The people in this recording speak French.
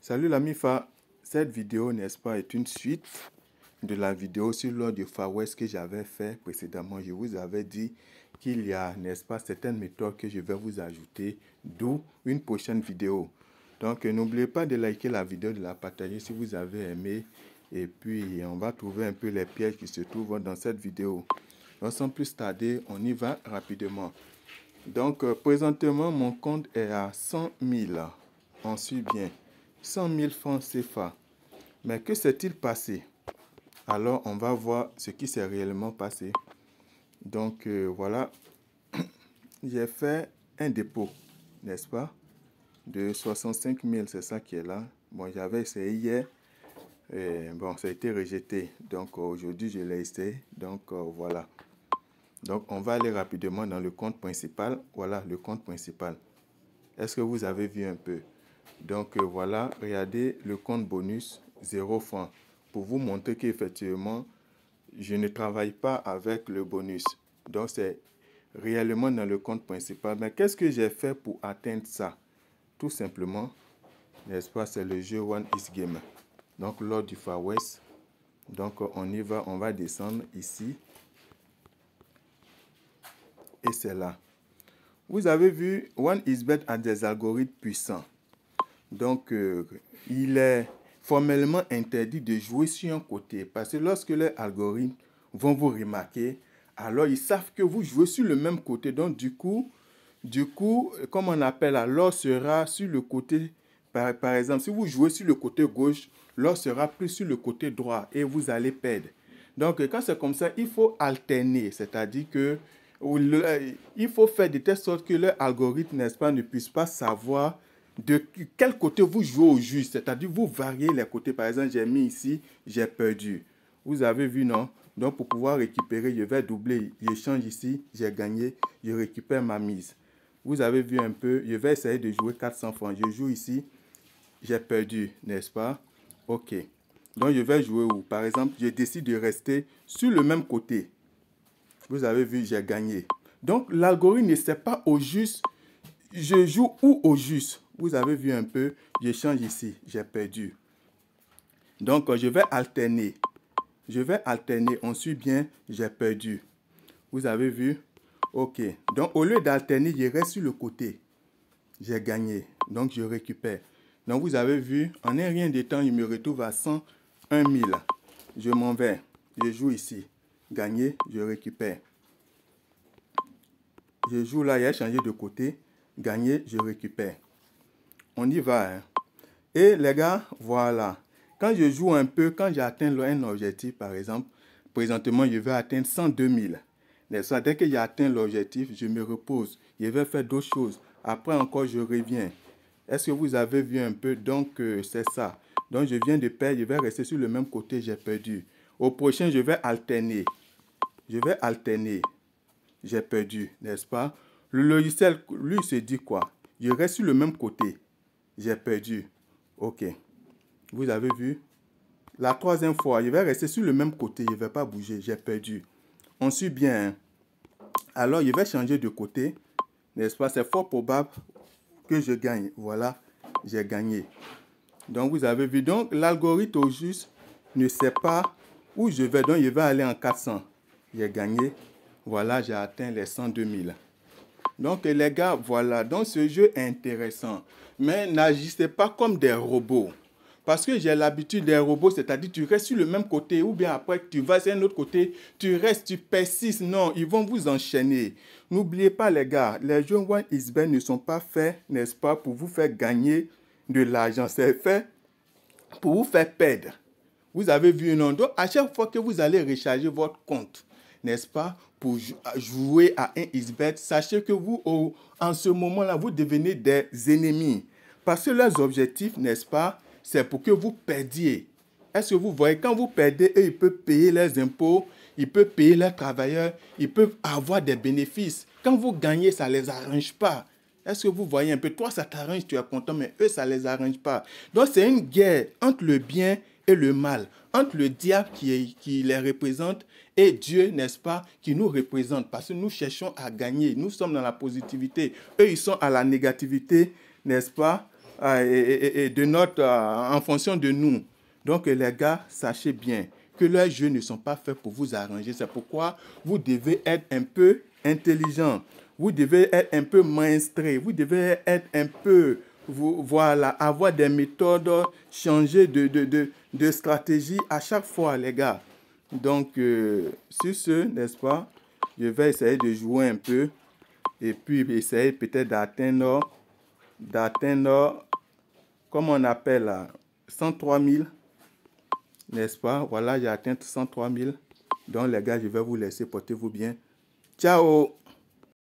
Salut l'ami Fa, cette vidéo, n'est-ce pas, est une suite de la vidéo sur l'or du Far West que j'avais fait précédemment. Je vous avais dit qu'il y a, n'est-ce pas, certaines méthodes que je vais vous ajouter, d'où une prochaine vidéo. Donc, n'oubliez pas de liker la vidéo, de la partager si vous avez aimé. Et puis, on va trouver un peu les pièges qui se trouvent dans cette vidéo. Donc, sans plus tarder, on y va rapidement. Donc, présentement, mon compte est à 100 000. On suit bien. 100 000 francs CFA. Mais que s'est-il passé? Alors, on va voir ce qui s'est réellement passé. Donc, voilà. J'ai fait un dépôt, n'est-ce pas? De 65 000, c'est ça qui est là. Bon, j'avais essayé hier. Bon, ça a été rejeté. Donc, aujourd'hui, je l'ai essayé. Donc, voilà. Donc, on va aller rapidement dans le compte principal. Voilà, le compte principal. Est-ce que vous avez vu un peu? Donc, voilà, regardez le compte bonus, 0 francs. Pour vous montrer qu'effectivement, je ne travaille pas avec le bonus. Donc, c'est réellement dans le compte principal. Mais qu'est-ce que j'ai fait pour atteindre ça? Tout simplement, n'est-ce pas, c'est le jeu One is Game. Donc, lors du Far West. Donc, on y va, on va descendre ici. Et c'est là. Vous avez vu, One is Bet a des algorithmes puissants. Donc, il est formellement interdit de jouer sur un côté. Parce que lorsque les algorithmes vont vous remarquer, alors ils savent que vous jouez sur le même côté. Donc, du coup, comme on appelle, l'or sera sur le côté. Par exemple, si vous jouez sur le côté gauche, l'or sera plus sur le côté droit et vous allez perdre. Donc, quand c'est comme ça, il faut alterner. C'est-à-dire que il faut faire de telle sorte que l'algorithme, n'est-ce pas, ne puisse pas savoir de quel côté vous jouez au juste. C'est-à-dire vous variez les côtés. Par exemple, j'ai mis ici, j'ai perdu. Vous avez vu, non? Donc, pour pouvoir récupérer, je vais doubler. Je change ici, j'ai gagné. Je récupère ma mise. Vous avez vu un peu. Je vais essayer de jouer 400 francs. Je joue ici, j'ai perdu, n'est-ce pas? OK. Donc, je vais jouer où? Par exemple, je décide de rester sur le même côté. Vous avez vu, j'ai gagné. Donc, l'algorithme ne sait pas au juste. Je joue où au juste? Vous avez vu un peu, je change ici, j'ai perdu. Donc, je vais alterner. Je vais alterner, on suit bien, j'ai perdu. Vous avez vu? OK. Donc, au lieu d'alterner, je reste sur le côté. J'ai gagné. Donc, je récupère. Donc, vous avez vu, en un rien de temps, il me retrouve à 101 000. Je m'en vais. Je joue ici. Gagné, je récupère. Je joue là, il a changé de côté. Gagné, je récupère. On y va. Hein. Et les gars, voilà. Quand je joue un peu, quand j'atteins un objectif, par exemple, présentement, je vais atteindre 102 000. Dès que j'ai atteint l'objectif, je me repose. Je vais faire d'autres choses. Après encore, je reviens. Est-ce que vous avez vu un peu? Donc, c'est ça. Donc, je viens de perdre. Je vais rester sur le même côté. J'ai perdu. Au prochain, je vais alterner. Je vais alterner. J'ai perdu, n'est-ce pas? Le logiciel, lui, se dit quoi? Je reste sur le même côté. J'ai perdu. OK. Vous avez vu? La troisième fois, je vais rester sur le même côté. Je ne vais pas bouger. J'ai perdu. On suit bien. Hein? Alors, je vais changer de côté. N'est-ce pas? C'est fort probable que je gagne. Voilà. J'ai gagné. Donc, vous avez vu. Donc, l'algorithme au juste ne sait pas où je vais. Donc, je vais aller en 400. J'ai gagné. Voilà, j'ai atteint les 102 000. Donc, les gars, voilà. Donc, ce jeu est intéressant. Mais n'agissez pas comme des robots. Parce que j'ai l'habitude des robots, c'est-à-dire tu restes sur le même côté ou bien après tu vas sur un autre côté, tu restes, tu persistes. Non, ils vont vous enchaîner. N'oubliez pas les gars, les jeux One is Bet ne sont pas faits, n'est-ce pas, pour vous faire gagner de l'argent. C'est fait pour vous faire perdre. Vous avez vu, non? Donc, à chaque fois que vous allez recharger votre compte, n'est-ce pas, pour jouer à un isbet, sachez que vous, en ce moment-là, vous devenez des ennemis. Parce que leurs objectifs, n'est-ce pas, c'est pour que vous perdiez. Est-ce que vous voyez, quand vous perdez, eux, ils peuvent payer les impôts, ils peuvent payer leurs travailleurs, ils peuvent avoir des bénéfices. Quand vous gagnez, ça ne les arrange pas. Est-ce que vous voyez un peu? Toi, ça t'arrange, tu es content, mais eux, ça ne les arrange pas. Donc, c'est une guerre entre le bien et le mal, entre le diable qui les représente et Dieu, n'est-ce pas, qui nous représente. Parce que nous cherchons à gagner. Nous sommes dans la positivité. Eux, ils sont à la négativité, n'est-ce pas? et de notre, en fonction de nous. Donc, les gars, sachez bien que leurs jeux ne sont pas faits pour vous arranger. C'est pourquoi vous devez être un peu intelligent. Vous devez être un peu maestré. Vous devez être un peu, voilà, avoir des méthodes, changer de stratégie à chaque fois, les gars. Donc, sur ce, n'est-ce pas, je vais essayer de jouer un peu et puis essayer peut-être d'atteindre, comme on appelle là, 103 000, n'est-ce pas? Voilà, j'ai atteint 103 000. Donc, les gars, je vais vous laisser, portez-vous bien. Ciao!